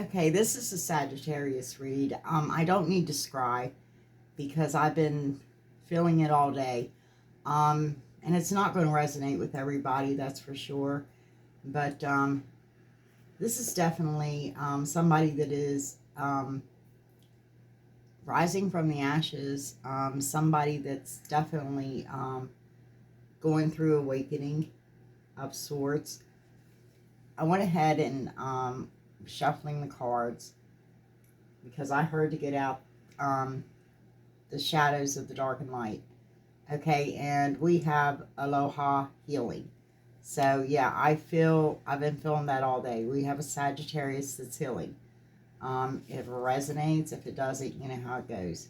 Okay, this is a Sagittarius read. I don't need to scry because I've been feeling it all day. And it's not going to resonate with everybody, that's for sure. But this is definitely somebody that is rising from the ashes. Somebody that's definitely going through awakening of sorts. I went ahead and shuffling the cards because I heard to get out the shadows of the dark and light. Okay, and we have Aloha Healing. So yeah, I've been feeling that all day. We have a Sagittarius that's healing. If it resonates, if it doesn't, you know how it goes.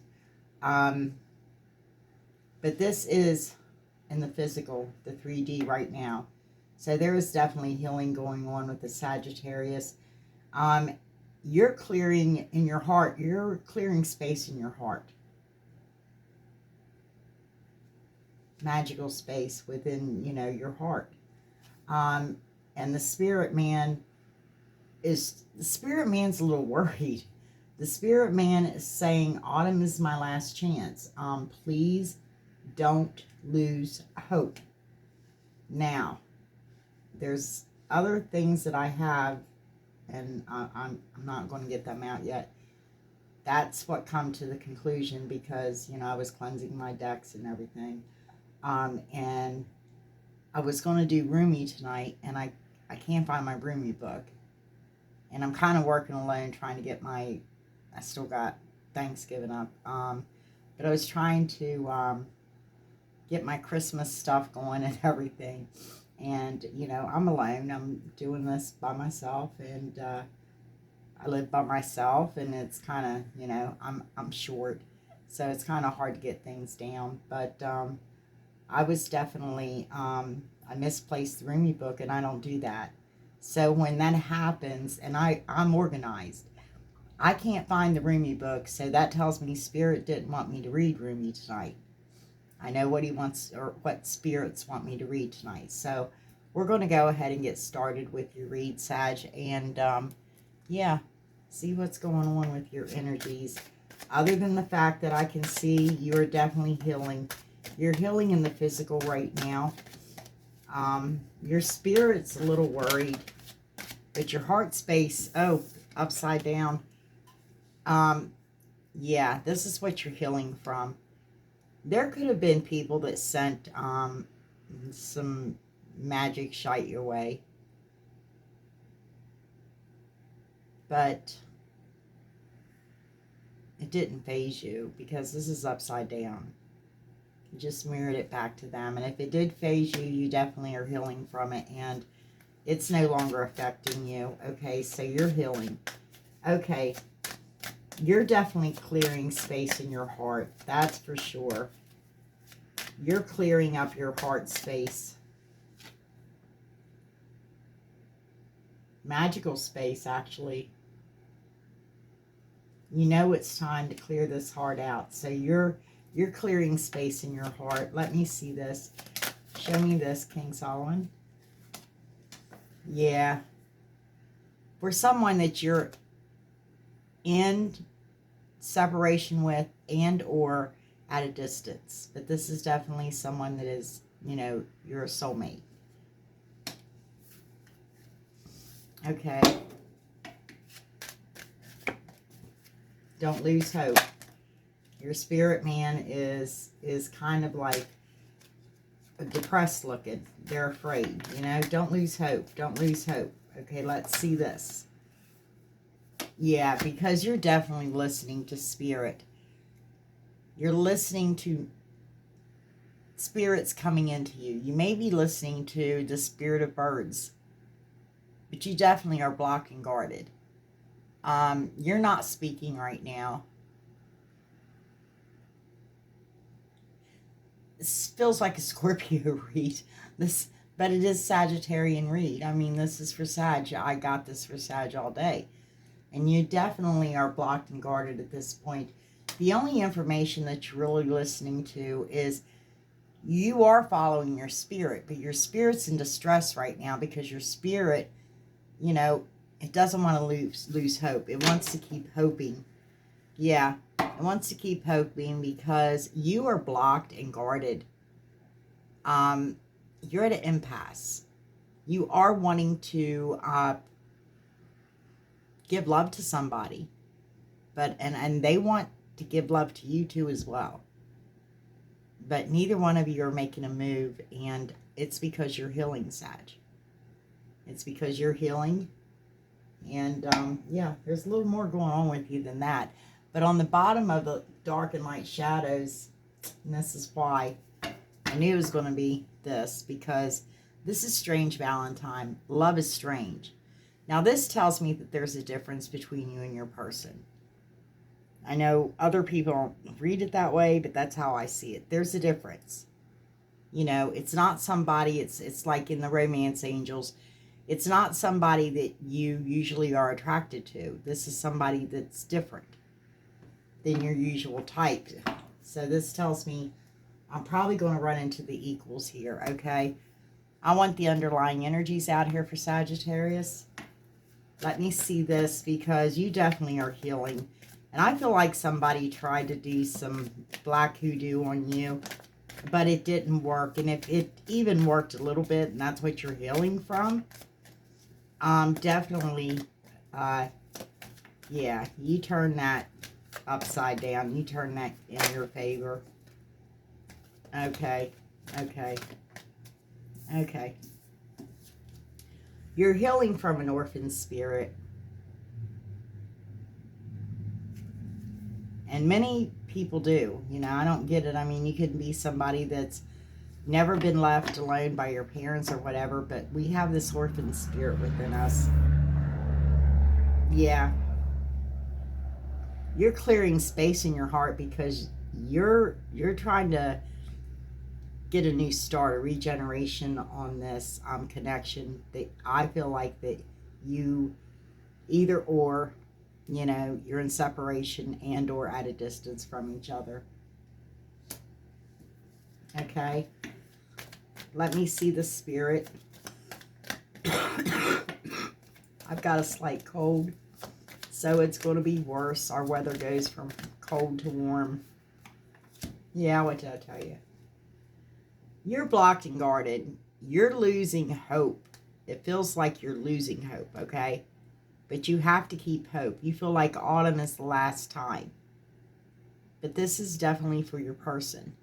But this is in the physical, the 3D right now. So there is definitely healing going on with the Sagittarius. You're clearing in your heart. You're clearing space in your heart. Magical space within, your heart. And the spirit man's a little worried. The spirit man is saying, autumn is my last chance. Please don't lose hope. Now, there's other things that I have, and I'm not going to get them out yet. That's what come to the conclusion because, I was cleansing my decks and everything. And I was going to do Rumi tonight, and I can't find my Rumi book. And I'm kind of working alone trying to get I still got Thanksgiving up. But I was trying to get my Christmas stuff going and everything. And, I'm alone. I'm doing this by myself, and I live by myself, and it's kind of, I'm short. So it's kind of hard to get things down. But I was definitely, I misplaced the Rumi book, and I don't do that. So when that happens, and I'm organized, I can't find the Rumi book, so that tells me Spirit didn't want me to read Rumi tonight. I know what he wants, or what spirits want me to read tonight. So we're going to go ahead and get started with your read, Sag, and yeah, see what's going on with your energies. Other than the fact that I can see you are definitely healing. You're healing in the physical right now. Your spirit's a little worried, but your heart space, upside down. Yeah, this is what you're healing from. There could have been people that sent some magic shite your way, but it didn't phase you because this is upside down. You just mirrored it back to them, and if it did phase you, you definitely are healing from it, and it's no longer affecting you. Okay, so you're healing. Okay, you're definitely clearing space in your heart. That's for sure. You're clearing up your heart space. Magical space, actually. You know it's time to clear this heart out. So you're clearing space in your heart. Let me see this. Show me this, King Solomon. Yeah. For someone that you're in separation with and or at a distance. But this is definitely someone that is, you're a soulmate. Okay. Don't lose hope. Your spirit man is kind of like depressed looking. They're afraid, Don't lose hope. Don't lose hope. Okay, let's see this. Yeah, because you're definitely listening to spirit. You're listening to spirits coming into you. You may be listening to the spirit of birds, but you definitely are blocked and guarded. You're not speaking right now. This feels like a Scorpio read. But it is Sagittarian read. I mean, this is for Sag. I got this for Sag all day. And you definitely are blocked and guarded at this point. The only information that you're really listening to is you are following your spirit, but your spirit's in distress right now because your spirit, it doesn't want to lose hope. It wants to keep hoping. Yeah, it wants to keep hoping because you are blocked and guarded. You're at an impasse. You are wanting to give love to somebody, but and they want to give love to you too as well. But neither one of you are making a move, and it's because you're healing, Sag. It's because you're healing, and yeah, there's a little more going on with you than that. But on the bottom of the dark and light shadows, and this is why I knew it was going to be this, because this is strange Valentine. Love is strange. Now, this tells me that there's a difference between you and your person. I know other people don't read it that way, but that's how I see it. There's a difference. You know, it's not somebody, it's like in the romance angels, it's not somebody that you usually are attracted to. This is somebody that's different than your usual type. So this tells me I'm probably going to run into the equals here, okay? I want the underlying energies out here for Sagittarius. Let me see this, because you definitely are healing. And I feel like somebody tried to do some black hoodoo on you, but it didn't work. And if it even worked a little bit, and that's what you're healing from, definitely, yeah, you turn that upside down. You turn that in your favor. Okay, okay, okay. You're healing from an orphan spirit. And many people do. You know, I don't get it. I mean, you could be somebody that's never been left alone by your parents or whatever, but we have this orphan spirit within us. Yeah. You're clearing space in your heart because you're trying to get a new start, a regeneration on this connection. That I feel like that you either or, you know, you're in separation and or at a distance from each other. Okay. Let me see the spirit. I've got a slight cold, so it's going to be worse. Our weather goes from cold to warm. Yeah, what did I tell you? You're blocked and guarded. You're losing hope. It feels like you're losing hope, okay? But you have to keep hope. You feel like autumn is the last time. But this is definitely for your person.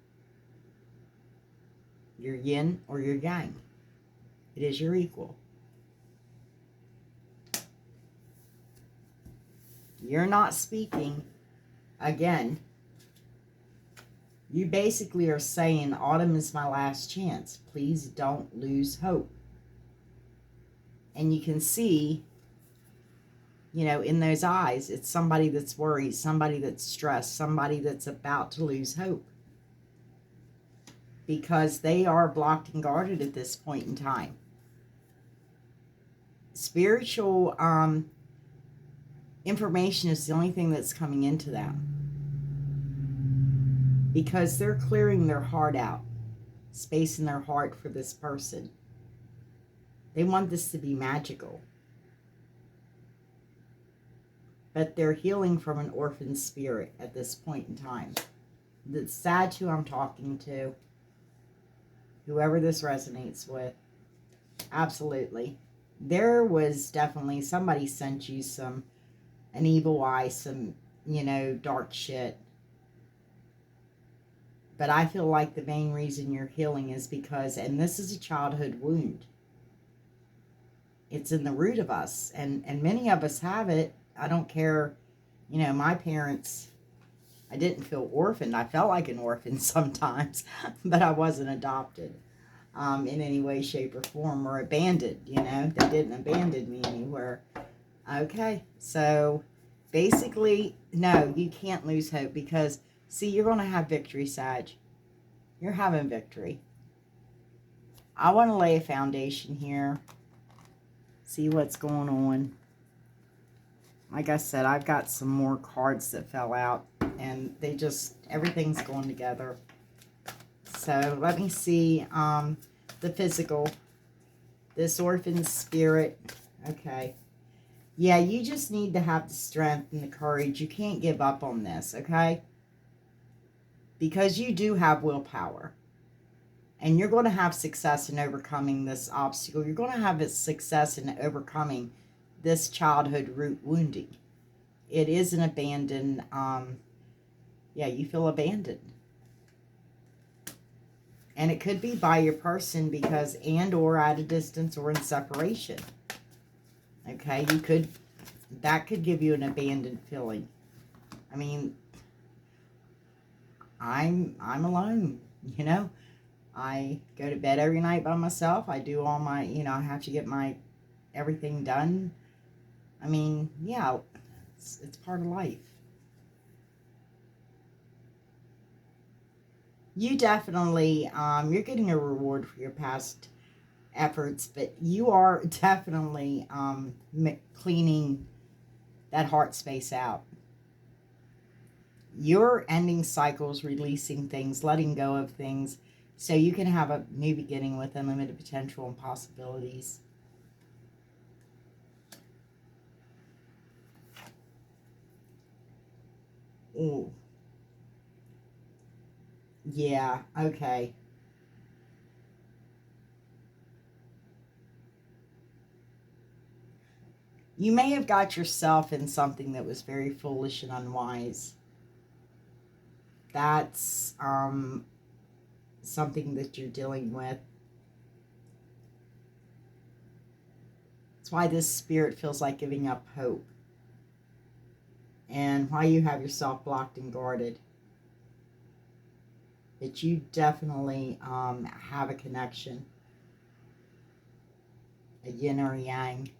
Your yin or your yang. It is your equal. You're not speaking. Again, you basically are saying, autumn is my last chance. Please don't lose hope. And you can see, you know, in those eyes, it's somebody that's worried, somebody that's stressed, somebody that's about to lose hope. Because they are blocked and guarded at this point in time. Spiritual information is the only thing that's coming into them. Because they're clearing their heart out. Space in their heart for this person. They want this to be magical. But they're healing from an orphan spirit at this point in time. That's sad who I'm talking to. Whoever this resonates with. Absolutely. There was definitely somebody sent you an evil eye, some, you know, dark shit. But I feel like the main reason you're healing is because, and this is a childhood wound. It's in the root of us. And many of us have it. I don't care. You know, my parents, I didn't feel orphaned. I felt like an orphan sometimes. But I wasn't adopted in any way, shape, or form. Or abandoned, you know. They didn't abandon me anywhere. Okay. So, basically, no, you can't lose hope because... See, you're going to have victory, Sag. You're having victory. I want to lay a foundation here. See what's going on. Like I said, I've got some more cards that fell out. And they just, everything's going together. So, let me see the physical. This orphan spirit. Okay. Yeah, you just need to have the strength and the courage. You can't give up on this, okay? Because you do have willpower. And you're going to have success in overcoming this obstacle. You're going to have a success in overcoming this childhood root wounding. It is an abandoned, yeah, you feel abandoned. And it could be by your person because, and or at a distance or in separation. Okay, you could, that could give you an abandoned feeling. I mean, I'm alone, you know. I go to bed every night by myself. I do all my, you know, I have to get my everything done. I mean, yeah, it's part of life. You definitely, you're getting a reward for your past efforts, but you are definitely cleaning that heart space out. You're ending cycles, releasing things, letting go of things, so you can have a new beginning with unlimited potential and possibilities. Ooh. Yeah, okay. You may have got yourself in something that was very foolish and unwise. That's something that you're dealing with. That's why this spirit feels like giving up hope. And why you have yourself blocked and guarded. But you definitely have a connection. A yin or a yang.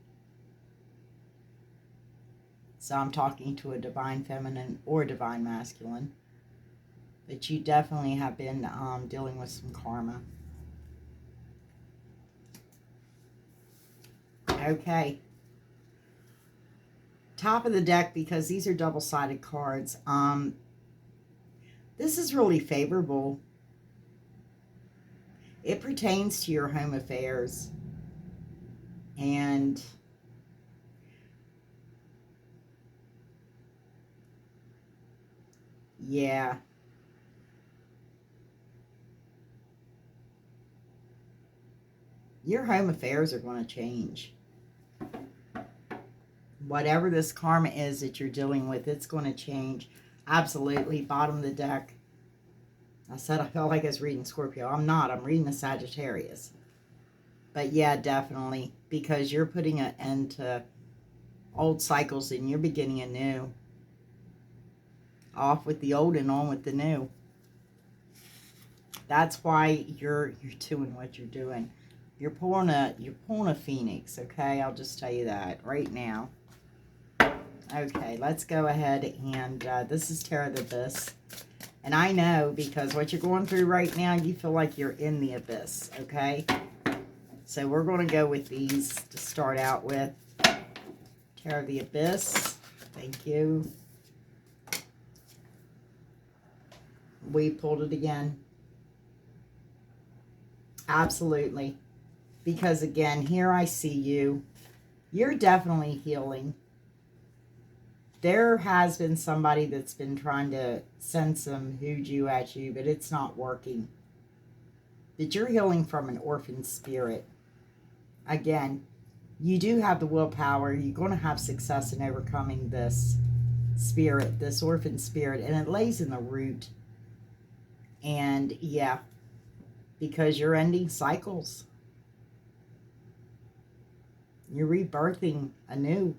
So I'm talking to a divine feminine or divine masculine. But you definitely have been dealing with some karma. Okay. Top of the deck, because these are double-sided cards. This is really favorable. It pertains to your home affairs. And yeah. Your home affairs are going to change. Whatever this karma is that you're dealing with, it's going to change. Absolutely. Bottom of the deck. I said I felt like I was reading Scorpio. I'm not. I'm reading the Sagittarius. But yeah, definitely. Because you're putting an end to old cycles and you're beginning anew. Off with the old and on with the new. That's why you're doing what you're doing. You're pulling a phoenix, okay? I'll just tell you that right now. Okay, let's go ahead and this is Tarot the Abyss. And I know because what you're going through right now, you feel like you're in the abyss, okay? So we're going to go with these to start out with. Tarot the Abyss. Thank you. We pulled it again. Absolutely. Because again, here I see you. You're definitely healing. There has been somebody that's been trying to send some hoodoo at you, but it's not working. That you're healing from an orphan spirit. Again, you do have the willpower. You're going to have success in overcoming this spirit, this orphan spirit, and it lays in the root. And yeah, because you're ending cycles. You're rebirthing anew.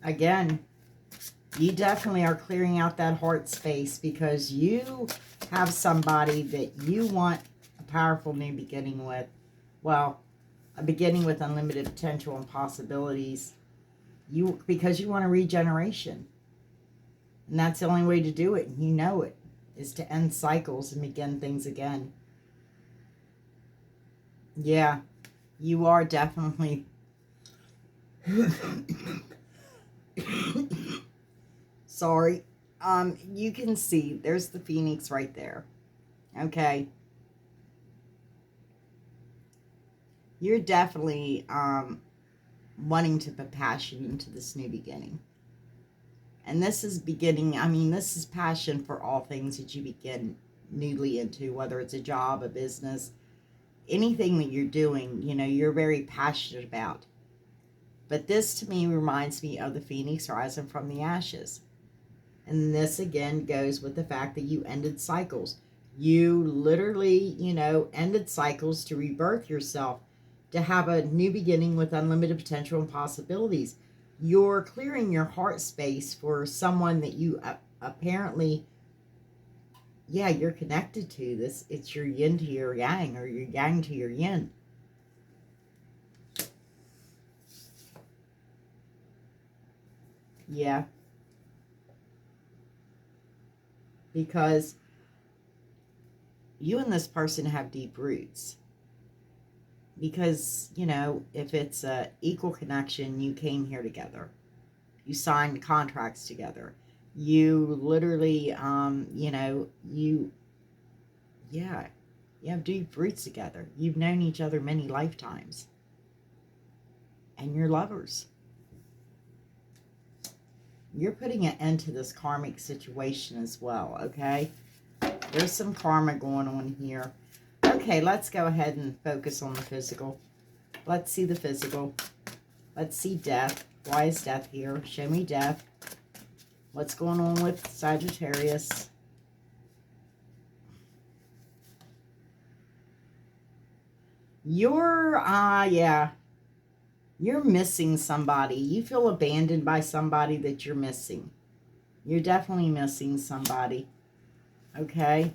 Again, you definitely are clearing out that heart space because you have somebody that you want a powerful new beginning with. Well, a beginning with unlimited potential and possibilities. Because you want a regeneration. And that's the only way to do it. You know it. Is to end cycles and begin things again. Yeah. You are definitely... Sorry. You can see there's the phoenix right there. Okay. You're definitely wanting to put passion into this new beginning. And this is beginning, I mean, this is passion for all things that you begin newly into, whether it's a job, a business, anything that you're doing, you know, you're very passionate about. But this to me reminds me of the phoenix rising from the ashes. And this again goes with the fact that you ended cycles. You literally, you know, ended cycles to rebirth yourself, to have a new beginning with unlimited potential and possibilities. You're clearing your heart space for someone that you apparently, yeah, you're connected to. This, it's your yin to your yang, or your yang to your yin. Yeah. Because you and this person have deep roots. Because, you know, if it's a equal connection, you came here together. You signed contracts together. You literally, you know, yeah, you have deep roots together. You've known each other many lifetimes. And you're lovers. You're putting an end to this karmic situation as well, okay? There's some karma going on here. Okay, let's go ahead and focus on the physical. Let's see the physical. Let's see death. Why is death here? Show me death. What's going on with Sagittarius? You're, yeah. You're missing somebody. You feel abandoned by somebody that you're missing. You're definitely missing somebody. Okay?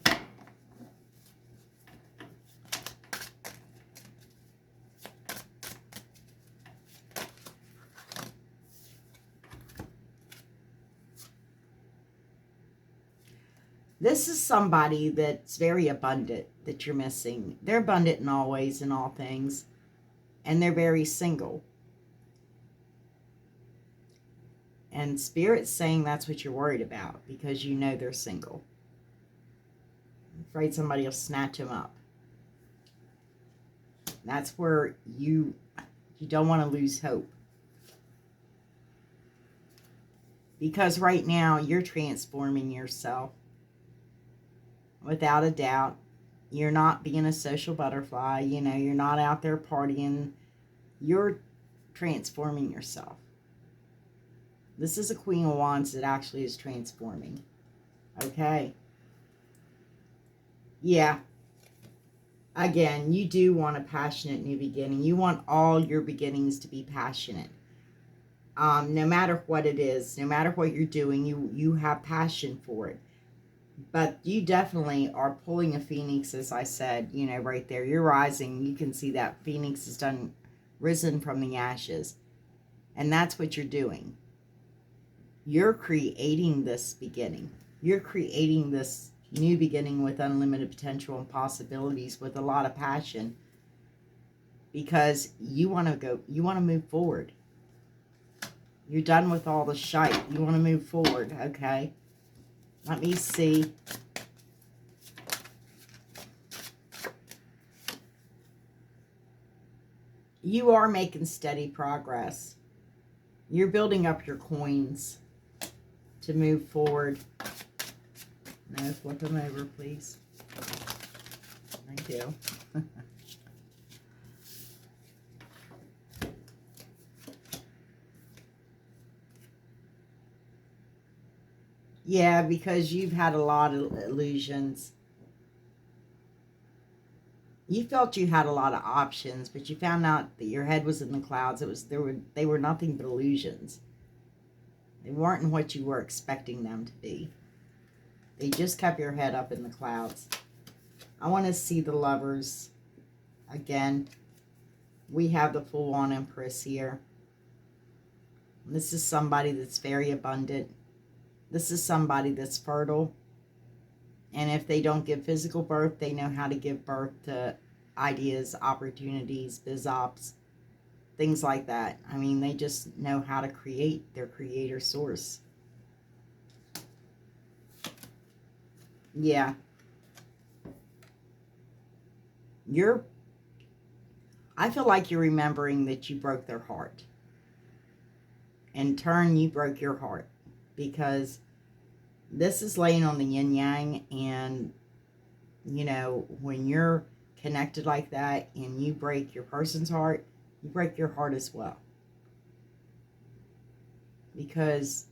This is somebody that's very abundant that you're missing. They're abundant in all ways and all things. And they're very single. And Spirit's saying that's what you're worried about, because you know they're single. I'm afraid somebody will snatch them up. That's where you don't want to lose hope. Because right now you're transforming yourself. Without a doubt. You're not being a social butterfly. You know, you're not out there partying. You're transforming yourself. This is a Queen of Wands that actually is transforming. Okay. Yeah. Again, you do want a passionate new beginning. You want all your beginnings to be passionate. No matter what it is, no matter what you're doing, you have passion for it. But you definitely are pulling a phoenix, as I said, you know, right there. You're rising. You can see that phoenix is risen from the ashes. And that's what you're doing. You're creating this beginning. You're creating this new beginning with unlimited potential and possibilities, with a lot of passion, because you want to move forward. You're done with all the shite. You want to move forward, okay? Let me see. You are making steady progress. You're building up your coins to move forward. No, flip them over, please. Thank you. Yeah, because you've had a lot of illusions. You felt you had a lot of options, but you found out that your head was in the clouds. They were nothing but illusions. They weren't what you were expecting them to be. They just kept your head up in the clouds. I want to see the Lovers again. We have the full-on Empress here. This is somebody that's very abundant. This is somebody that's fertile. And if they don't give physical birth, they know how to give birth to ideas, opportunities, biz ops, things like that. I mean, they just know how to create. Their creator source. Yeah. I feel like you're remembering that you broke their heart. In turn, you broke your heart, because this is laying on the yin yang, and you know, when you're connected like that and you break your person's heart, you break your heart as well, because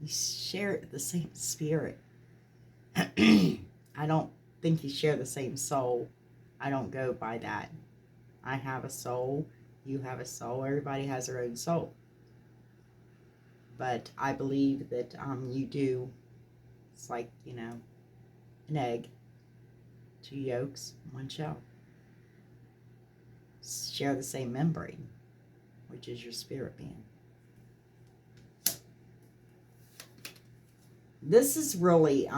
you share the same spirit. I don't think you share the same soul. I don't go by that. I have a soul, you have a soul, everybody has their own soul. But I believe that you do. It's like, you know, an egg, 2 yolks, 1 shell. Share the same membrane, which is your spirit being. This is really,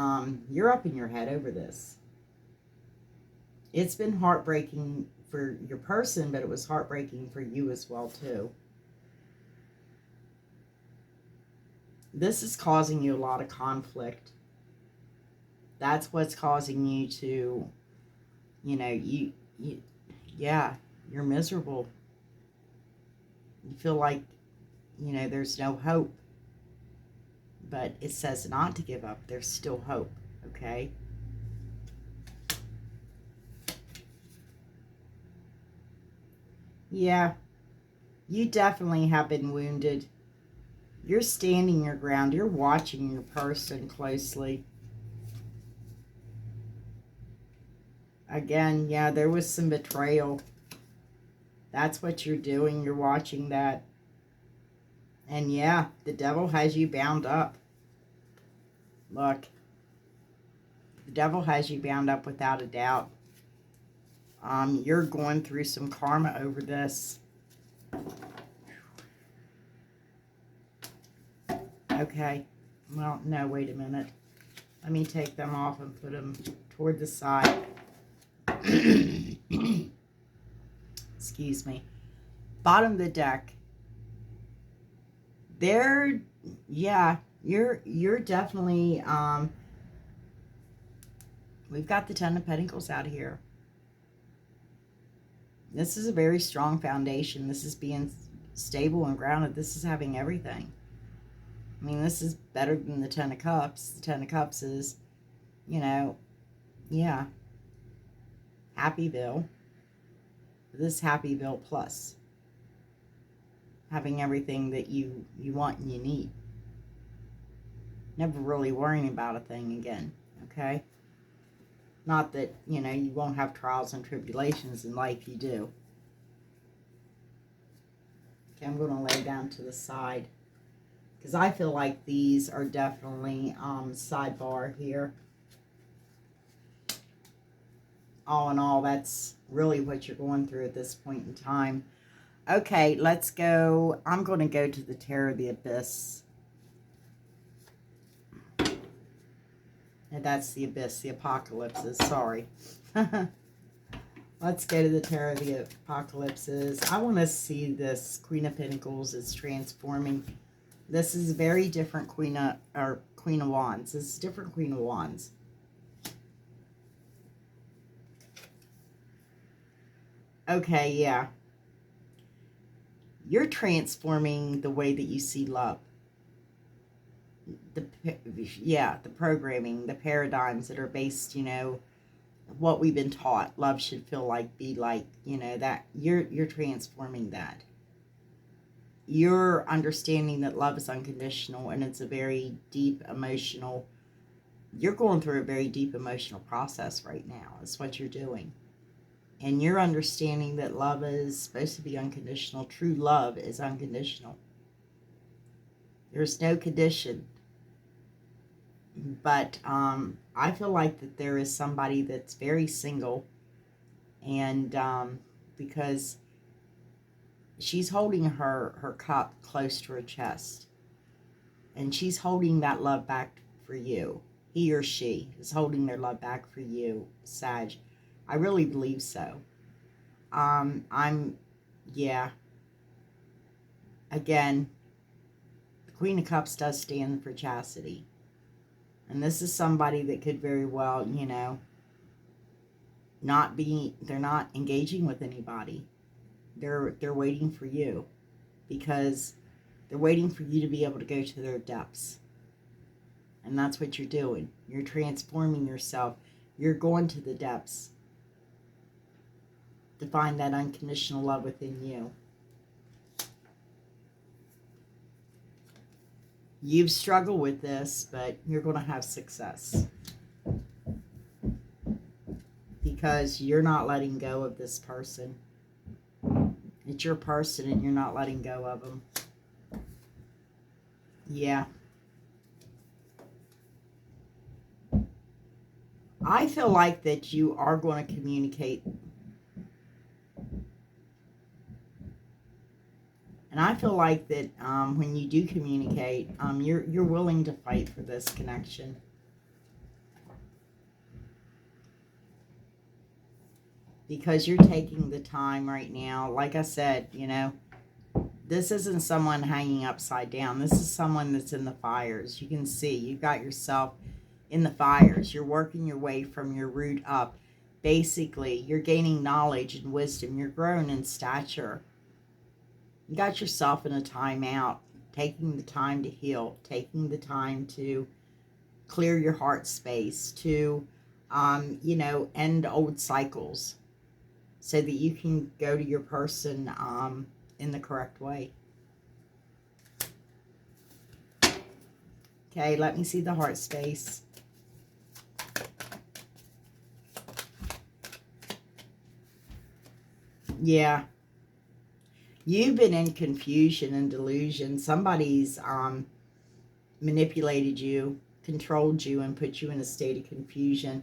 you're up in your head over this. It's been heartbreaking for your person, but it was heartbreaking for you as well, too. This is causing you a lot of conflict. That's what's causing you to, you know, yeah, you're miserable. You feel like, you know, there's no hope. But it says not to give up. There's still hope, okay? Yeah, you definitely have been wounded. You're standing your ground. You're watching your person closely. Again, yeah, there was some betrayal. That's what you're doing. You're watching that. And yeah, the devil has you bound up. Look, the devil has you bound up without a doubt. You're going through some karma over this. Okay. Well, no, wait a minute. Let me take them off and put them toward the side. Excuse me. Bottom of the deck. Yeah, you're definitely, we've got the Ten of Pentacles out here. This is a very strong foundation. This is being stable and grounded. This is having everything. I mean, this is better than the Ten of Cups. The Ten of Cups is, you know, yeah, Happyville. This Happyville plus. Having everything that you want and you need. Never really worrying about a thing again, okay? Not that, you know, you won't have trials and tribulations in life, you do. Okay, I'm going to lay down to the side, because I feel like these are definitely sidebar here. All in all, that's really what you're going through at this point in time. Okay, let's go. I'm going to go to the Tarot of the Abyss. And that's the Abyss, the Apocalypses, sorry. Let's go to the Tarot of the Apocalypses. I want to see this Queen of Pentacles is transforming. This is a very different Queen of Wands. This is a different Queen of Wands. Okay, yeah. You're transforming the way that you see love. The programming, the paradigms that are based, you know, what we've been taught love should feel like, be like, you know, that you're transforming that. You're understanding that love is unconditional, and it's a very deep emotional, you're going through a very deep emotional process right now. That's what you're doing. And you're understanding that love is supposed to be unconditional. True love is unconditional. There's no condition. But I feel like that there is somebody that's very single. And because she's holding her cup close to her chest. And she's holding that love back for you. He or she is holding their love back for you, Sag. I really believe so. Yeah. Again, the Queen of Cups does stand for chastity. And this is somebody that could very well, you know, they're not engaging with anybody. They're waiting for you, because they're waiting for you to be able to go to their depths. And that's what you're doing. You're transforming yourself. You're going to the depths to find that unconditional love within you. You've struggled with this, but you're going to have success. Because you're not letting go of this person. It's your person and you're not letting go of them. Yeah. I feel like that you are going to communicate. And I feel like that when you do communicate, you're willing to fight for this connection. Because you're taking the time right now. Like I said, you know, this isn't someone hanging upside down. This is someone that's in the fires. You can see you've got yourself in the fires. You're working your way from your root up. Basically, you're gaining knowledge and wisdom. You're growing in stature. You got yourself in a timeout, taking the time to heal, taking the time to clear your heart space, to, you know, end old cycles so that you can go to your person in the correct way. Okay, let me see the heart space. Yeah. You've been in confusion and delusion. Somebody's manipulated you, controlled you, and put you in a state of confusion.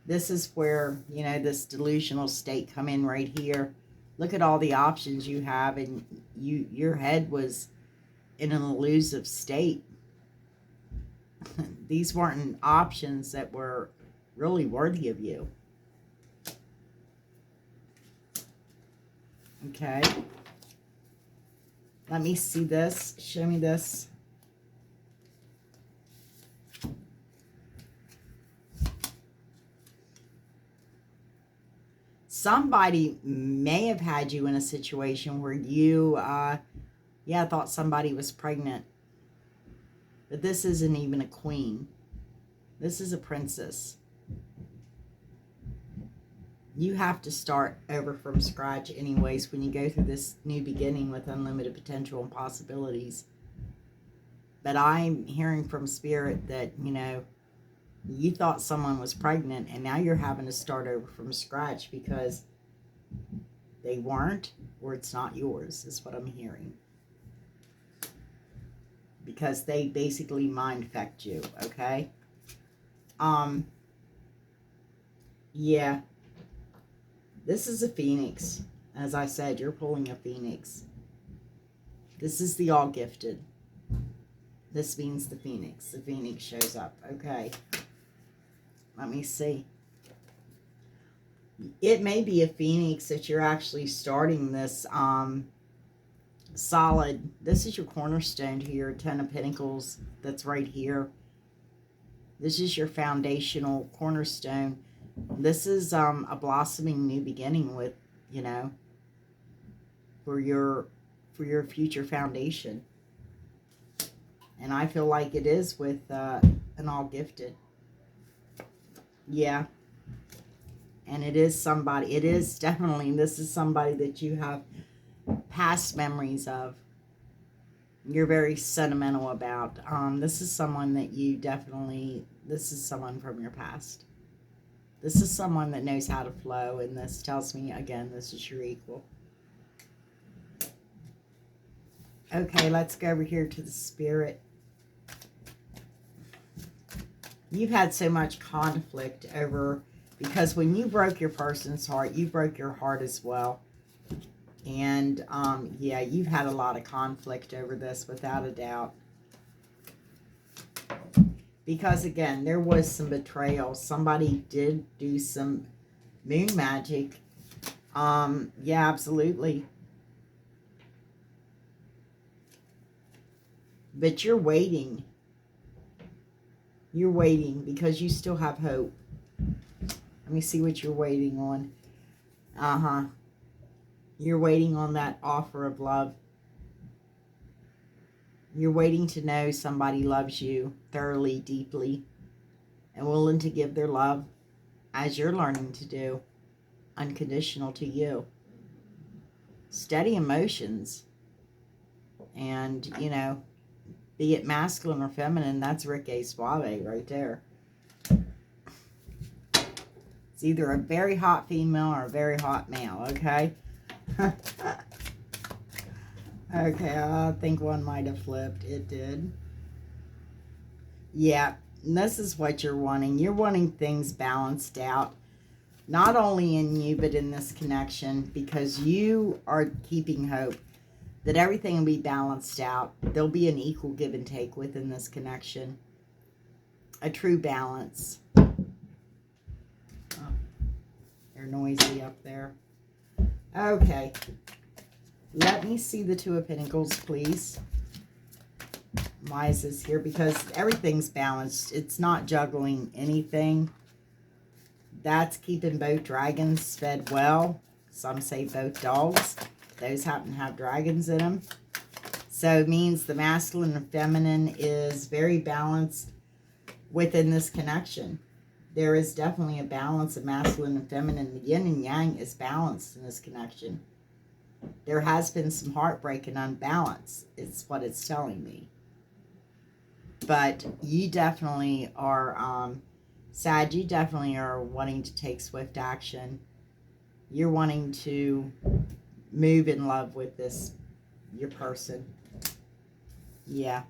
This is where, you know, this delusional state come in right here. Look at all the options you have, and your head was in an elusive state. These weren't options that were really worthy of you. Okay. Let me see this. Show me this. Somebody may have had you in a situation where you, thought somebody was pregnant. But this isn't even a queen. This is a princess. You have to start over from scratch anyways when you go through this new beginning with unlimited potential and possibilities. But I'm hearing from Spirit that, you know, you thought someone was pregnant and now you're having to start over from scratch because they weren't, or it's not yours, is what I'm hearing. Because they basically mind affect you, okay? Yeah. This is a phoenix. As I said, you're pulling a phoenix. This is the all gifted. This means the phoenix. The phoenix shows up. Okay. Let me see. It may be a phoenix that you're actually starting this solid. This is your cornerstone here, Ten of Pentacles. That's right here. This is your foundational cornerstone. This is a blossoming new beginning with, you know, for your future foundation. And I feel like it is with an all gifted. Yeah. And it is somebody, it is definitely, this is somebody that you have past memories of. You're very sentimental about. This is someone that you definitely, this is someone from your past. This is someone that knows how to flow, and this tells me, again, this is your equal. Okay, let's go over here to the Spirit. You've had so much conflict over, because when you broke your person's heart, you broke your heart as well. And, yeah, you've had a lot of conflict over this, without a doubt. Because, again, there was some betrayal. Somebody did do some moon magic. Yeah, absolutely. But you're waiting. You're waiting because you still have hope. Let me see what you're waiting on. You're waiting on that offer of love. You're waiting to know somebody loves you thoroughly, deeply, and willing to give their love, as you're learning to do, unconditional to you. Steady emotions. And, you know, be it masculine or feminine, that's Ricky Suave right there. It's either a very hot female or a very hot male, okay? Okay, I think one might have flipped. It did. Yeah, and this is what you're wanting. You're wanting things balanced out. Not only in you, but in this connection. Because you are keeping hope that everything will be balanced out. There'll be an equal give and take within this connection. A true balance. Oh, they're noisy up there. Okay. Let me see the Two of Pentacles, please. Why is this here? Because everything's balanced. It's not juggling anything. That's keeping both dragons fed well. Some say both dogs. Those happen to have dragons in them. So it means the masculine and feminine is very balanced within this connection. There is definitely a balance of masculine and feminine. The yin and yang is balanced in this connection. There has been some heartbreak and unbalance. It's what it's telling me. But you definitely are, Sag, you definitely are wanting to take swift action. You're wanting to move in love with your person. Yeah.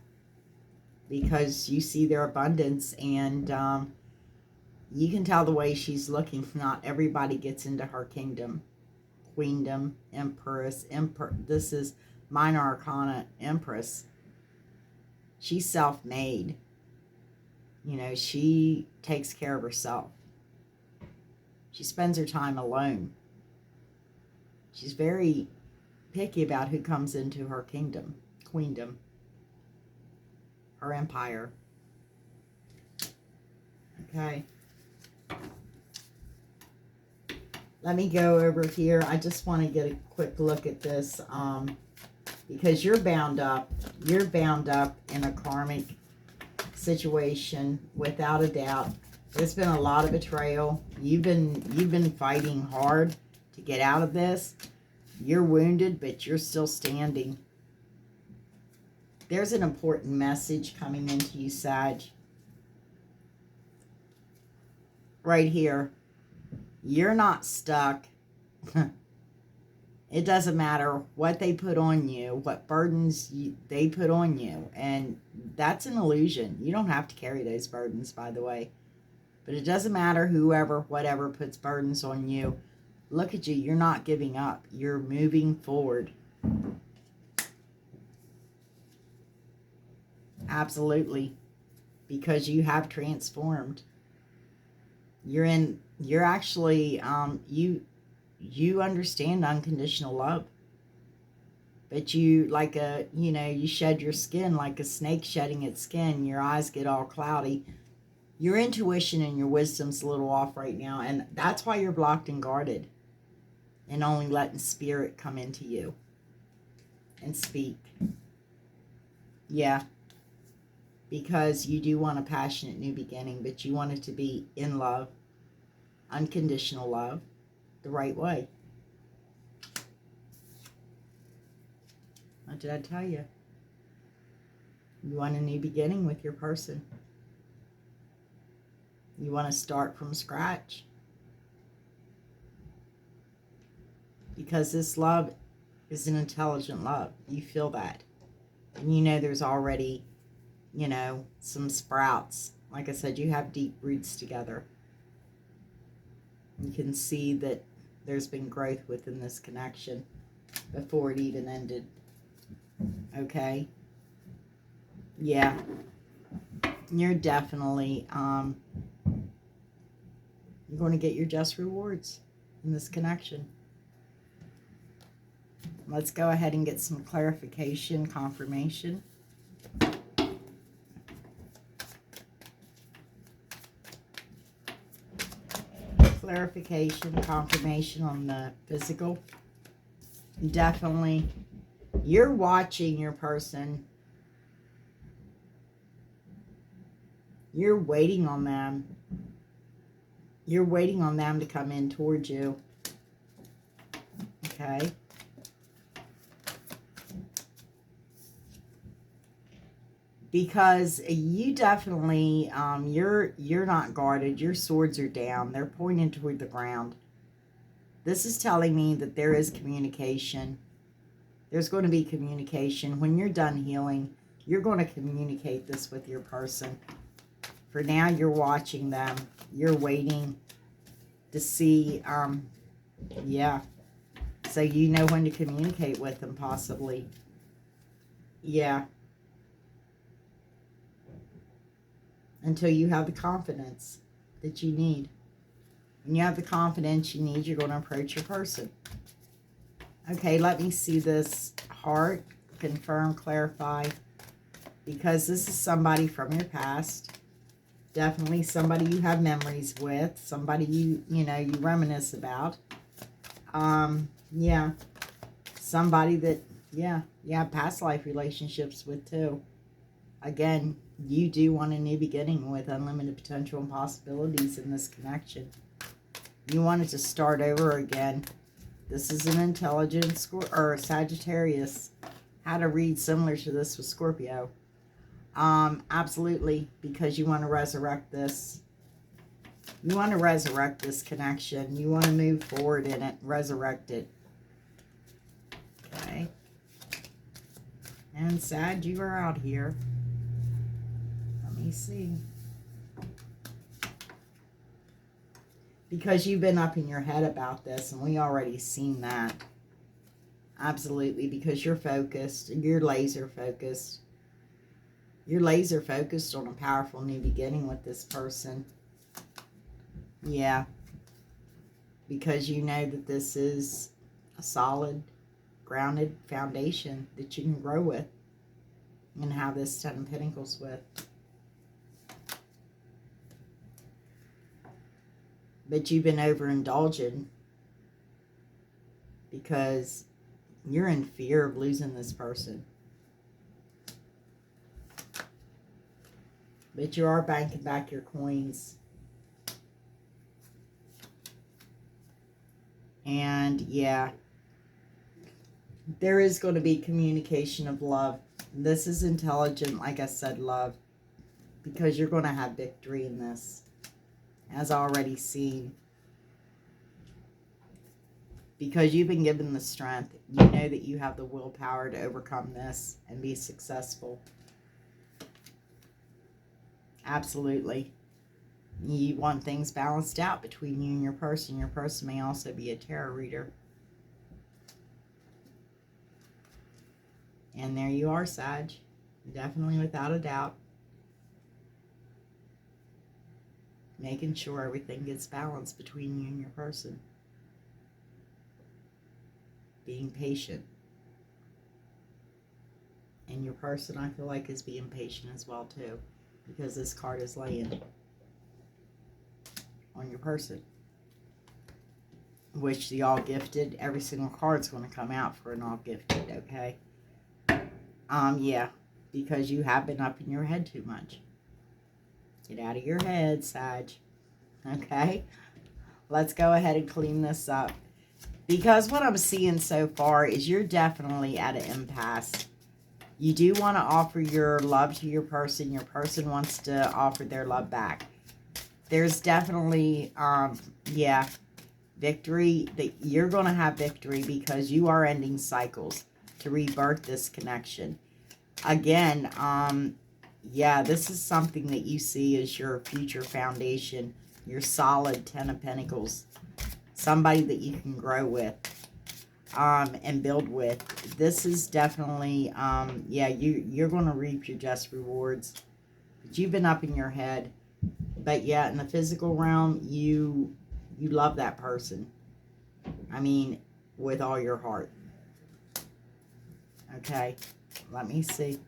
Because you see their abundance, and you can tell the way she's looking. Not everybody gets into her kingdom. Queendom, Empress, this is Minor Arcana, Empress. She's self-made. You know, she takes care of herself. She spends her time alone. She's very picky about who comes into her kingdom, queendom, her empire. Okay. Let me go over here. I just want to get a quick look at this because you're bound up. You're bound up in a karmic situation without a doubt. There's been a lot of betrayal. You've been fighting hard to get out of this. You're wounded, but you're still standing. There's an important message coming into you, Sag. Right here. You're not stuck. It doesn't matter what they put on you, what burdens they put on you. And that's an illusion. You don't have to carry those burdens, by the way. But it doesn't matter whoever, whatever puts burdens on you. Look at you. You're not giving up. You're moving forward. Absolutely. Because you have transformed. You're actually, you understand unconditional love. But you, you shed your skin like a snake shedding its skin. Your eyes get all cloudy. Your intuition and your wisdom's a little off right now. And that's why you're blocked and guarded. And only letting spirit come into you. And speak. Yeah. Because you do want a passionate new beginning. But you want it to be in love. Unconditional love. The right way. What did I tell you? You want a new beginning with your person. You want to start from scratch. Because this love is an intelligent love. You feel that. And you know there's already, some sprouts. Like I said, you have deep roots together. You can see that there's been growth within this connection before it even ended. Okay? Yeah. You're definitely, you're going to get your just rewards in this connection. Let's go ahead and get some clarification, confirmation. Clarification, confirmation on the physical. definitely, you're watching your person. You're waiting on them. You're waiting on them to come in towards you. Okay. Because you definitely, you're not guarded. Your swords are down. They're pointing toward the ground. This is telling me that there is communication. There's going to be communication. When you're done healing, you're going to communicate this with your person. For now, you're watching them. You're waiting to see, yeah. So you know when to communicate with them, possibly. Yeah. Until you have the confidence that you need. When you have the confidence you need, you're going to approach your person. Okay, let me see this heart. Confirm, clarify. Because this is somebody from your past. Definitely somebody you have memories with. Somebody you know, you reminisce about. Yeah. Somebody that, yeah, you have past life relationships with too. Again, you do want a new beginning with unlimited potential and possibilities in this connection. You want it to start over again. This is an intelligent Sagittarius. How to read similar to this with Scorpio. Absolutely, because you want to resurrect this. You want to resurrect this connection. You want to move forward in it, resurrect it. Okay. And Sag, you are out here. Let me see. Because you've been up in your head about this, and we already seen that. Absolutely, because you're focused. You're laser focused. You're laser focused on a powerful new beginning with this person. Yeah. Because you know that this is a solid, grounded foundation that you can grow with. And have this 10 of Pentacles with. But you've been overindulging because you're in fear of losing this person. But you are banking back your coins. And yeah, there is going to be communication of love. This is intelligent, like I said, love. Because you're going to have victory in this. As already seen. Because you've been given the strength. You know that you have the willpower to overcome this and be successful. Absolutely. You want things balanced out between you and your person. Your person may also be a tarot reader. And there you are, Sag. Definitely without a doubt. Making sure everything gets balanced between you and your person. Being patient. And your person, I feel like, is being patient as well, too. Because this card is laying on your person. Which the all gifted, every single card's going to come out for an all gifted, okay? Yeah. Because you have been up in your head too much. Get out of your head, Sag. Okay? Let's go ahead and clean this up. Because what I'm seeing so far is you're definitely at an impasse. You do want to offer your love to your person. Your person wants to offer their love back. There's definitely, yeah, victory. That you're going to have victory because you are ending cycles to rebirth this connection. Again, yeah, this is something that you see as your future foundation, your solid 10 of Pentacles. Somebody that you can grow with and build with. This is definitely, yeah, you're going to reap your just rewards. But you've been up in your head. But yeah, in the physical realm, you love that person. I mean, with all your heart. Okay, let me see.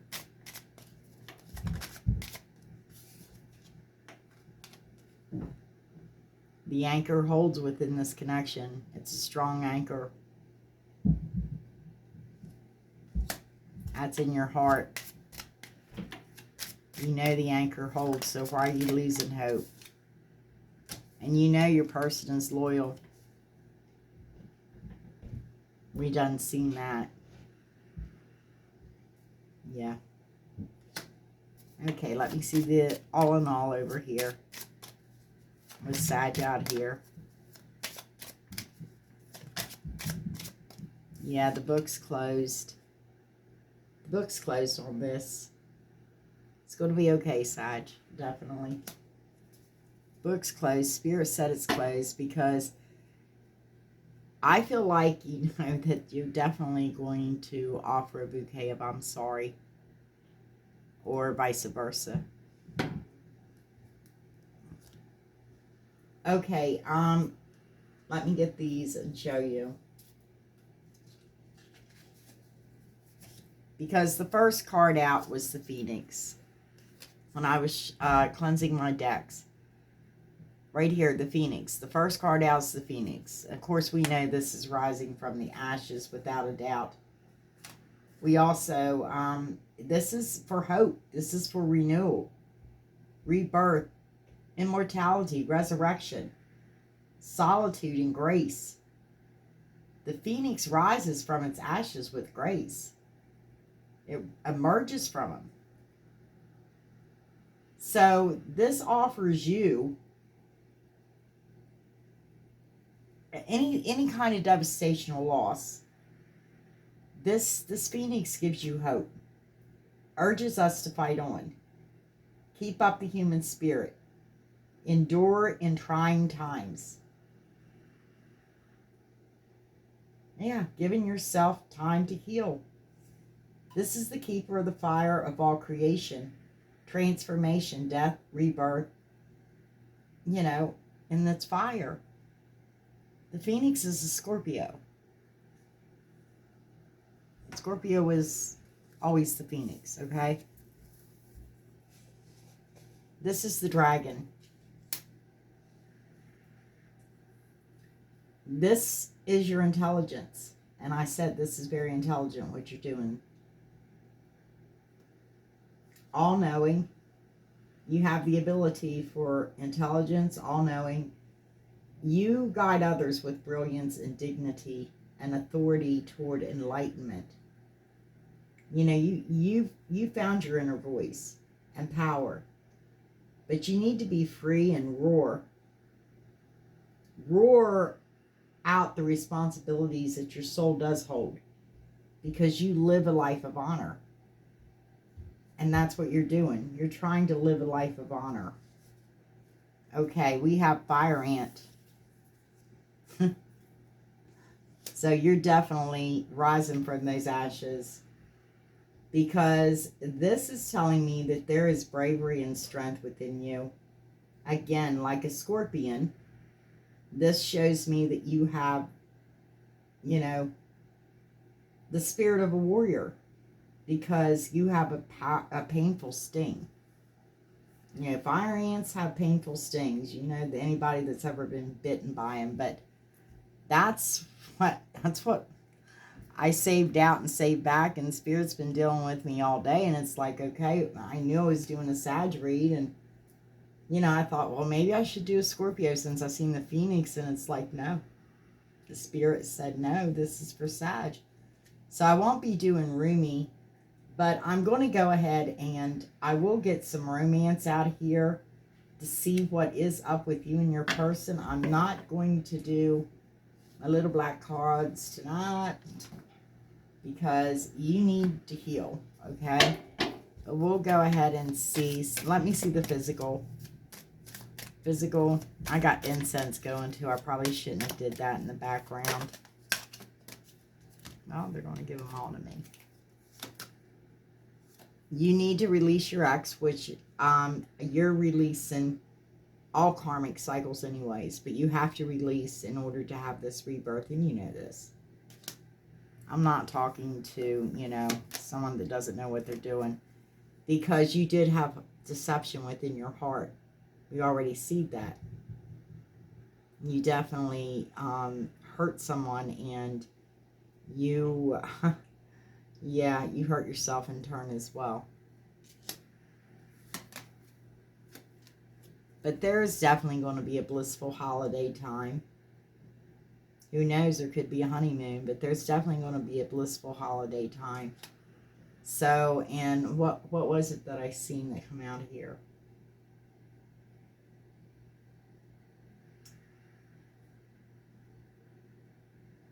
The anchor holds within this connection. It's a strong anchor. That's in your heart. You know the anchor holds, so why are you losing hope? And you know your person is loyal. We done seen that. Yeah. Okay, let me see the all in all over here. With Sag out here. Yeah, the book's closed. The book's closed on this. It's going to be okay, Sag. Definitely. Book's closed. Spirit said it's closed because I feel like you know that you're definitely going to offer a bouquet of I'm sorry. Or vice versa. Okay, let me get these and show you. Because the first card out was the Phoenix. When I was cleansing my decks. Right here, the Phoenix. The first card out is the Phoenix. Of course, we know this is rising from the ashes, without a doubt. We also, this is for hope. This is for renewal, rebirth, immortality, resurrection, solitude, and grace. The Phoenix rises from its ashes with grace. It emerges from them. So this offers you any kind of devastation or loss. This Phoenix gives you hope, urges us to fight on, keep up the human spirit, endure in trying times. Yeah, giving yourself time to heal. This is the keeper of the fire of all creation, transformation, death, rebirth, you know, and that's fire. The Phoenix is a Scorpio. Scorpio is always the Phoenix, okay? This is the dragon. This is your intelligence. And I said this is very intelligent, what you're doing. All-knowing. You have the ability for intelligence, all-knowing. You guide others with brilliance and dignity and authority toward enlightenment. You know, you found your inner voice and power. But you need to be free and roar. Roar out the responsibilities that your soul does hold. Because you live a life of honor. And that's what you're doing. You're trying to live a life of honor. Okay, we have Fire Ant. So you're definitely rising from those ashes. Because this is telling me that there is bravery and strength within you. Again, like a scorpion, this shows me that you have, you know, the spirit of a warrior. Because you have a painful sting. You know, fire ants have painful stings. You know, anybody that's ever been bitten by them. But that's what I saved out and saved back, and Spirit's been dealing with me all day, and it's like, okay, I knew I was doing a Sag read, and, you know, I thought, well, maybe I should do a Scorpio since I've seen the Phoenix, and it's like, no. The Spirit said, no, this is for Sag. So I won't be doing Rumi, but I'm going to go ahead and I will get some romance out of here to see what is up with you and your person. I'm not going to do my little black cards tonight because you need to heal, okay? But we'll go ahead and see. Let me see the physical. Physical. I got incense going too. I probably shouldn't have did that in the background. Well, they're going to give them all to me. You need to release your ex, which you're releasing all karmic cycles anyways, but you have to release in order to have this rebirth, and you know this. I'm not talking to, you know, someone that doesn't know what they're doing, because you did have deception within your heart. We already see that. You definitely hurt someone, and you Yeah, you hurt yourself in turn as well. But there's definitely going to be a blissful holiday time. Who knows, there could be a honeymoon, but there's definitely going to be a blissful holiday time. So, and what was it that I seen that come out here?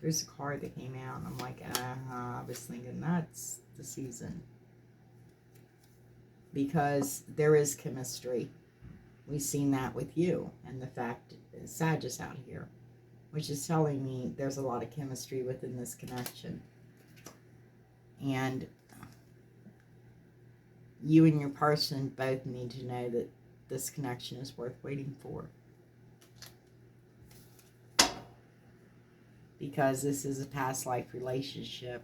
There's a card that came out, and I'm like, I was thinking that's the season. Because there is chemistry. We've seen that with you, and the fact Sag is out here, which is telling me there's a lot of chemistry within this connection. And you and your person both need to know that this connection is worth waiting for. Because this is a past life relationship.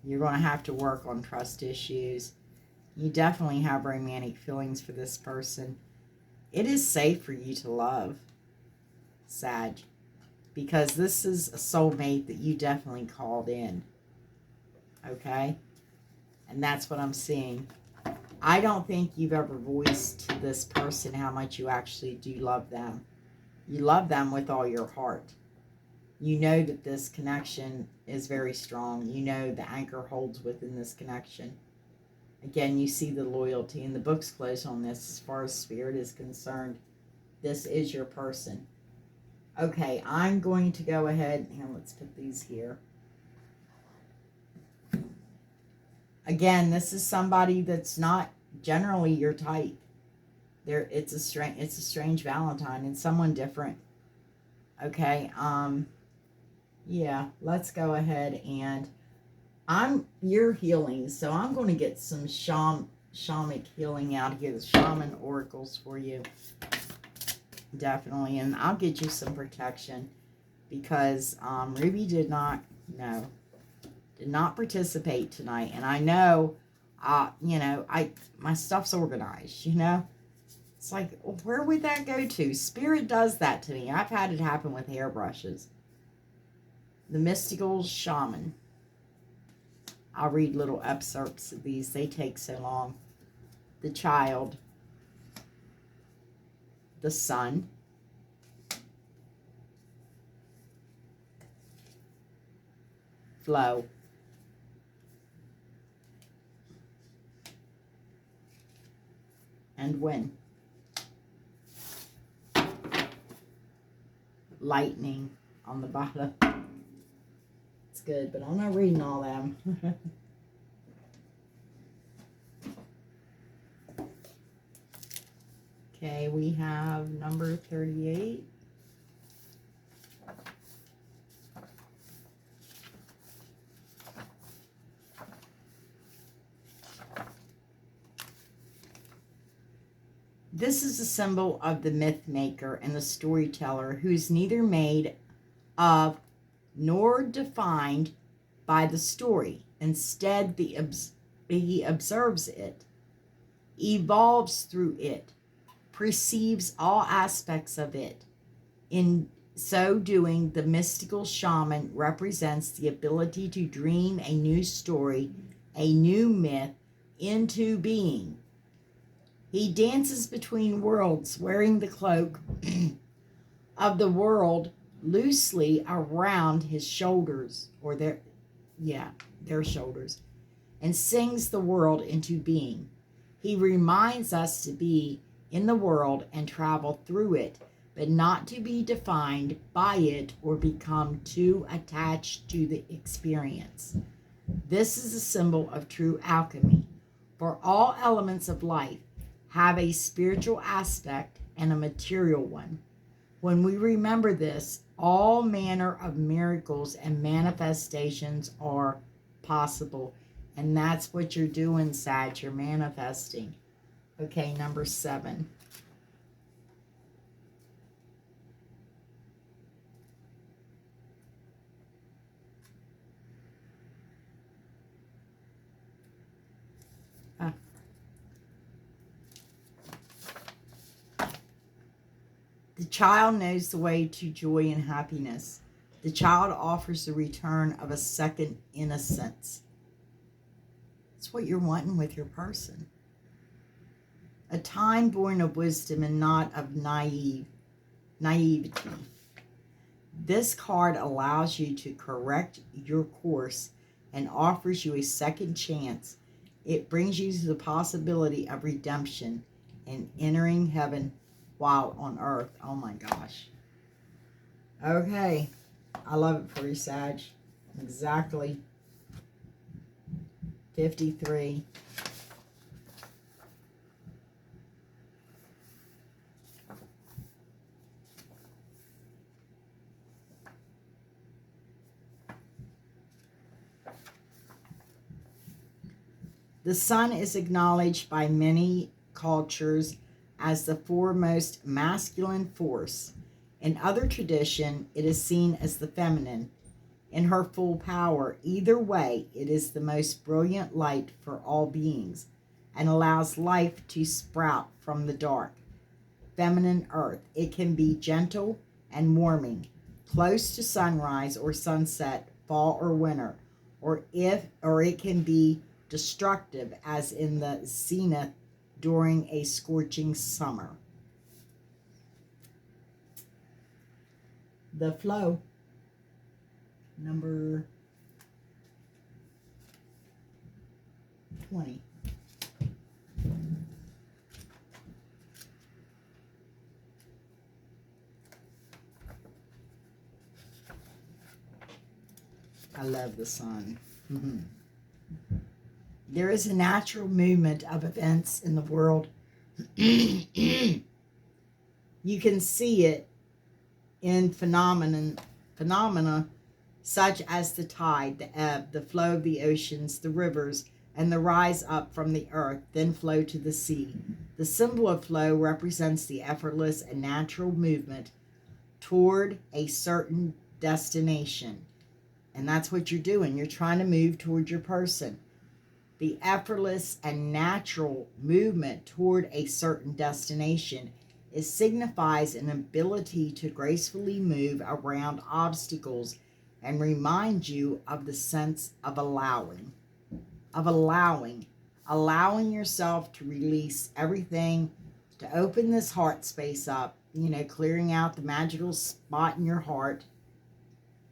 You're going to have to work on trust issues. You definitely have romantic feelings for this person. It is safe for you to love, Sag, because this is a soulmate that you definitely called in. Okay? And that's what I'm seeing. I don't think you've ever voiced to this person how much you actually do love them. You love them with all your heart. You know that this connection is very strong. You know the anchor holds within this connection. Again, you see the loyalty, and the book's closed on this as far as spirit is concerned. This is your person. Okay, I'm going to go ahead. Here, let's put these here. Again, this is somebody that's not generally your type. It's a strange Valentine and someone different. Okay, yeah, let's go ahead and you're healing, so I'm going to get some shamanic healing out here, the shaman oracles for you. Definitely, and I'll get you some protection because Ruby did not participate tonight, and I know, my stuff's organized, It's like, where would that go to? Spirit does that to me. I've had it happen with hairbrushes. The mystical shaman. I'll read little excerpts of these. They take so long. The child. The sun. Flow. And wind. Lightning on the bottom. It's good, but I'm not reading all them. Okay, we have number 38. This is a symbol of the myth maker and the storyteller who is neither made of nor defined by the story. Instead, he observes it, evolves through it, perceives all aspects of it. In so doing, the mystical shaman represents the ability to dream a new story, a new myth, into being. He dances between worlds, wearing the cloak of the world loosely around his shoulders, or their shoulders, and sings the world into being. He reminds us to be in the world and travel through it, but not to be defined by it or become too attached to the experience. This is a symbol of true alchemy, for all elements of life have a spiritual aspect and a material one. When we remember this, all manner of miracles and manifestations are possible. And that's what you're doing, Sag. You're manifesting. Okay, number 7. The child knows the way to joy and happiness. The child offers the return of a second innocence. That's what you're wanting with your person. A time born of wisdom and not of naivety. This card allows you to correct your course and offers you a second chance. It brings you to the possibility of redemption and entering heaven while on earth. Oh my gosh. Okay. I love it for you, Sag. Exactly 53. The sun is acknowledged by many cultures as the foremost masculine force. In other tradition, it is seen as the feminine in her full power. Either way, it is the most brilliant light for all beings and allows life to sprout from the dark. Feminine earth. It can be gentle and warming, close to sunrise or sunset, fall or winter, or it can be destructive as in the zenith during a scorching summer. The flow, number 20. I love the sun. There is a natural movement of events in the world. You can see it in phenomena such as the tide, the ebb, the flow of the oceans, the rivers, and the rise up from the earth, then flow to the sea. The symbol of flow represents the effortless and natural movement toward a certain destination. And that's what you're doing. You're trying to move toward your person. The effortless and natural movement toward a certain destination signifies an ability to gracefully move around obstacles and remind you of the sense of allowing yourself to release everything, to open this heart space up, clearing out the magical spot in your heart.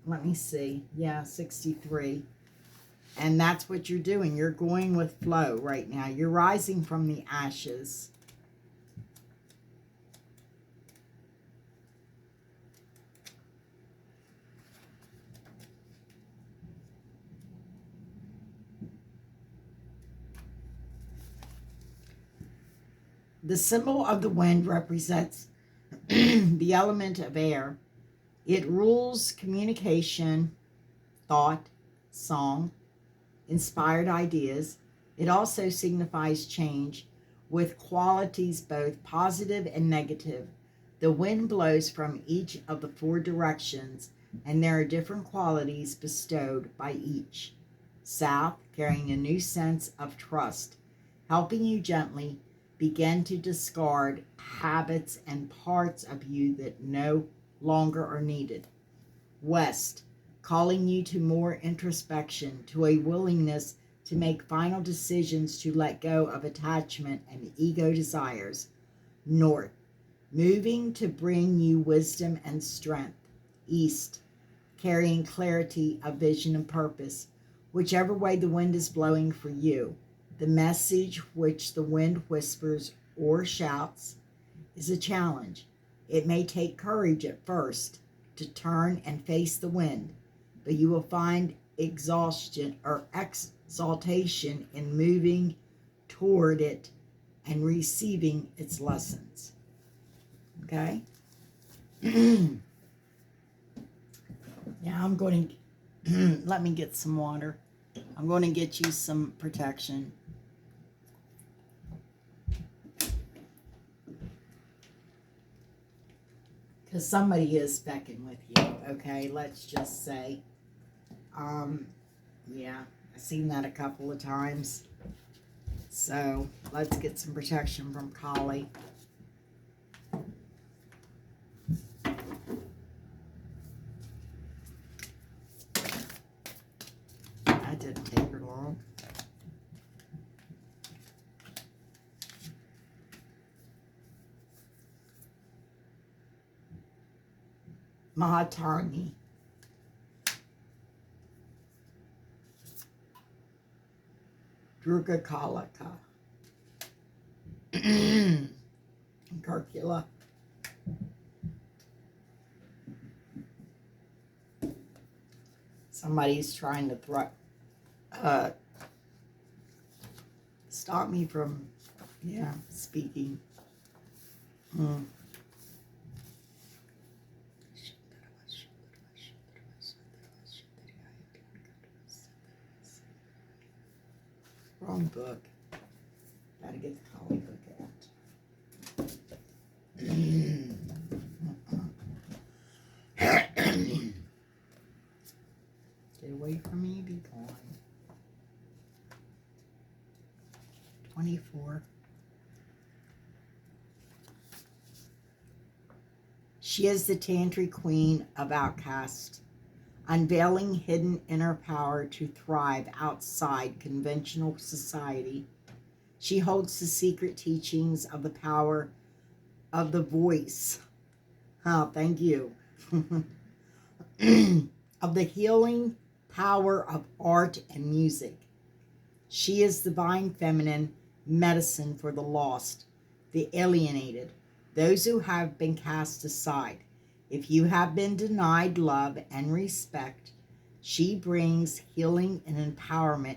Let me see. Yeah, 63. And that's what you're doing. You're going with flow right now. You're rising from the ashes. The symbol of the wind represents the element of air. It rules communication, thought, song, inspired ideas. It also signifies change with qualities both positive and negative. The wind blows from each of the four directions, and there are different qualities bestowed by each. South, carrying a new sense of trust, helping you gently begin to discard habits and parts of you that no longer are needed. West, calling you to more introspection, to a willingness to make final decisions to let go of attachment and ego desires. North, moving to bring you wisdom and strength. East, carrying clarity of vision and purpose, whichever way the wind is blowing for you. The message which the wind whispers or shouts is a challenge. It may take courage at first to turn and face the wind, but you will find exaltation in moving toward it and receiving its lessons. Okay? Now I'm going to, let me get some water. I'm going to get you some protection. Because somebody is fecking with you, okay? Let's just say. Yeah, I've seen that a couple of times. So, let's get some protection from Kali. That didn't take her long. Mahatani. Durga Kalaka. Karkula. Somebody's trying to stop me from, speaking. Wrong book. Gotta get the Kali book out. Get away from me, be gone. 24. She is the Tantric queen of outcast, unveiling hidden inner power to thrive outside conventional society. She holds the secret teachings of the power of the voice. Oh, thank you. Of the healing power of art and music. She is divine feminine medicine for the lost, the alienated, those who have been cast aside. If you have been denied love and respect, she brings healing and empowerment.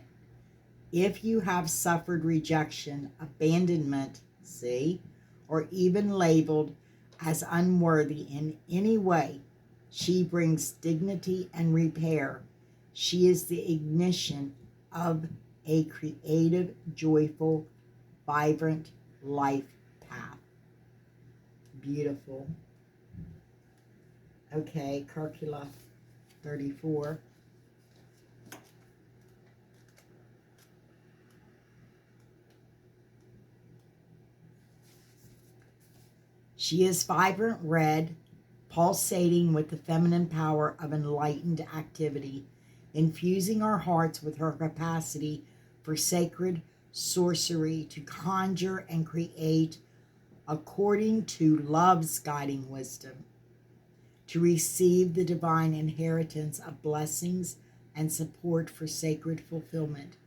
If you have suffered rejection, abandonment, or even labeled as unworthy in any way, she brings dignity and repair. She is the ignition of a creative, joyful, vibrant life path. Beautiful. Okay, Karkula 34. She is vibrant red, pulsating with the feminine power of enlightened activity, infusing our hearts with her capacity for sacred sorcery to conjure and create according to love's guiding wisdom, to receive the divine inheritance of blessings and support for sacred fulfillment.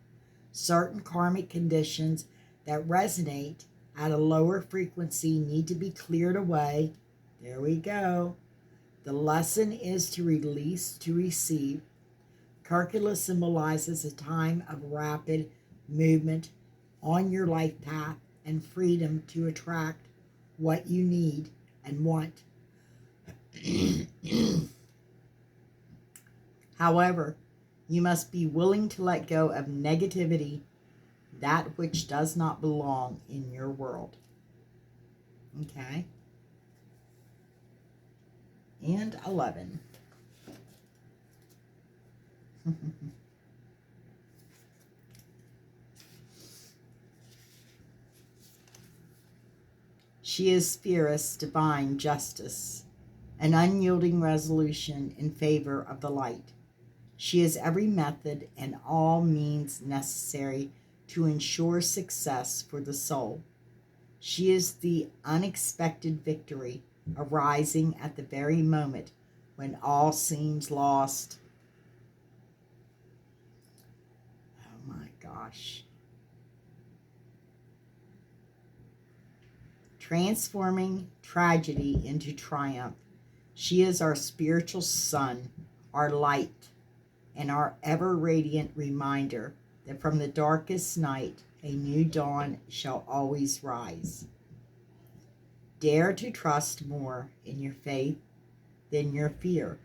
Certain karmic conditions that resonate at a lower frequency need to be cleared away. There we go. The lesson is to release, to receive. Karkula symbolizes a time of rapid movement on your life path and freedom to attract what you need and want. However, you must be willing to let go of negativity, that which does not belong in your world. Okay? And 11. She is fierce, divine justice, an unyielding resolution in favor of the light. She is every method and all means necessary to ensure success for the soul. She is the unexpected victory arising at the very moment when all seems lost. Oh my gosh. Transforming tragedy into triumph. She is our spiritual sun, our light, and our ever-radiant reminder that from the darkest night a new dawn shall always rise. Dare to trust more in your faith than your fear.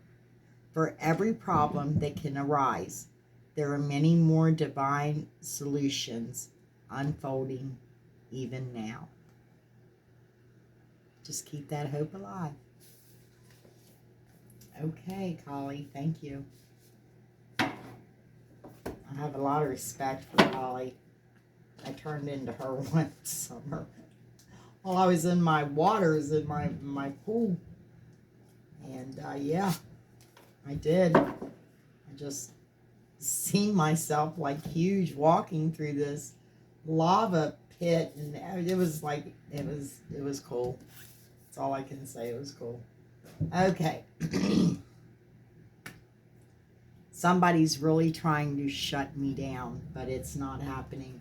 For every problem that can arise, there are many more divine solutions unfolding even now. Just keep that hope alive. Okay, Kali, thank you. I have a lot of respect for Kali. I turned into her one summer while I was in my waters in my pool. And yeah, I did. I just seen myself like huge walking through this lava pit, and it was like, it was cool. That's all I can say. It was cool. Okay. Somebody's really trying to shut me down, but it's not happening.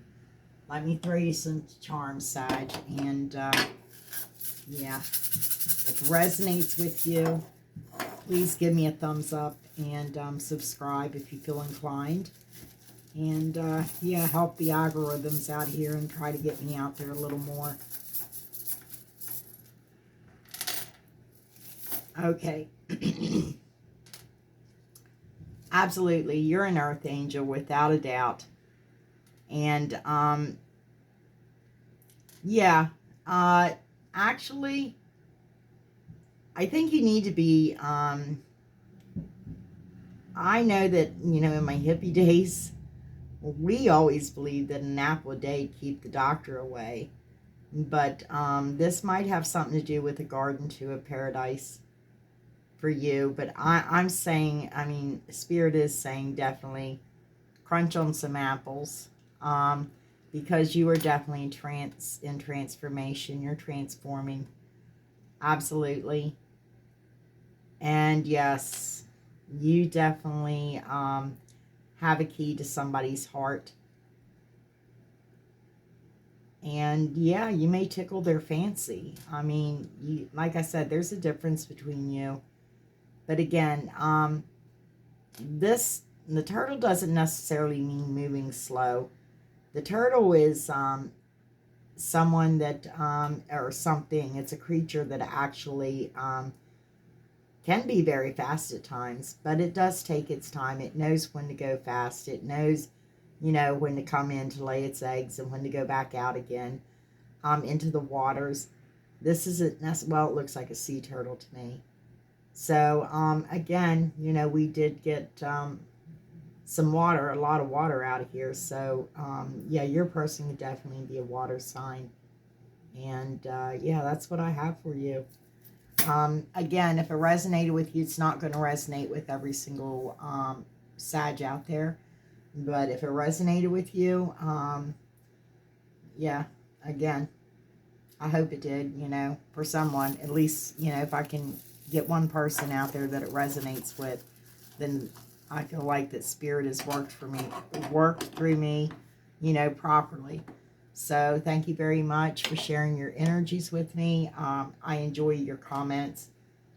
Let me throw you some charms, Sag, and yeah, if it resonates with you, please give me a thumbs up and subscribe if you feel inclined. And yeah, help the algorithms out here and try to get me out there a little more. Okay. Absolutely, you're an earth angel without a doubt. And yeah, actually, I think you need to be, I know that, you know, in my hippie days, we always believed that an apple a day keep the doctor away. But this might have something to do with a garden to a paradise for you. But I'm saying, I mean, Spirit is saying definitely crunch on some apples. Because you are definitely in transformation. You're transforming. Absolutely. And yes, you definitely have a key to somebody's heart. And yeah, you may tickle their fancy. I mean, like I said, there's a difference between you. But again, the turtle doesn't necessarily mean moving slow. The turtle is someone that, or something, it's a creature that actually can be very fast at times, but it does take its time. It knows when to go fast. It knows, you know, when to come in to lay its eggs and when to go back out again into the waters. This isn't well, it looks like a sea turtle to me. So again, you know, we did get some water, a lot of water out of here. So yeah, your person could definitely be a water sign. And yeah, that's what I have for you. Again, if it resonated with you, it's not going to resonate with every single Sag out there. But if it resonated with you, yeah, again, I hope it did, you know, for someone. At least, you know, if I can get one person out there that it resonates with, then I feel like that Spirit has worked through me, you know, properly. So thank you very much for sharing your energies with me. I enjoy your comments.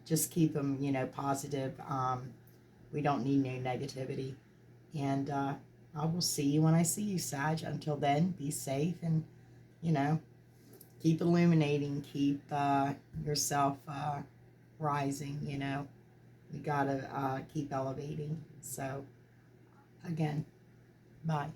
Just keep them, you know, positive. We don't need no negativity. And I will see you when I see you, Sag. Until then, be safe and, you know, keep illuminating. Keep yourself rising, you know. You got to keep elevating. So, again, bye.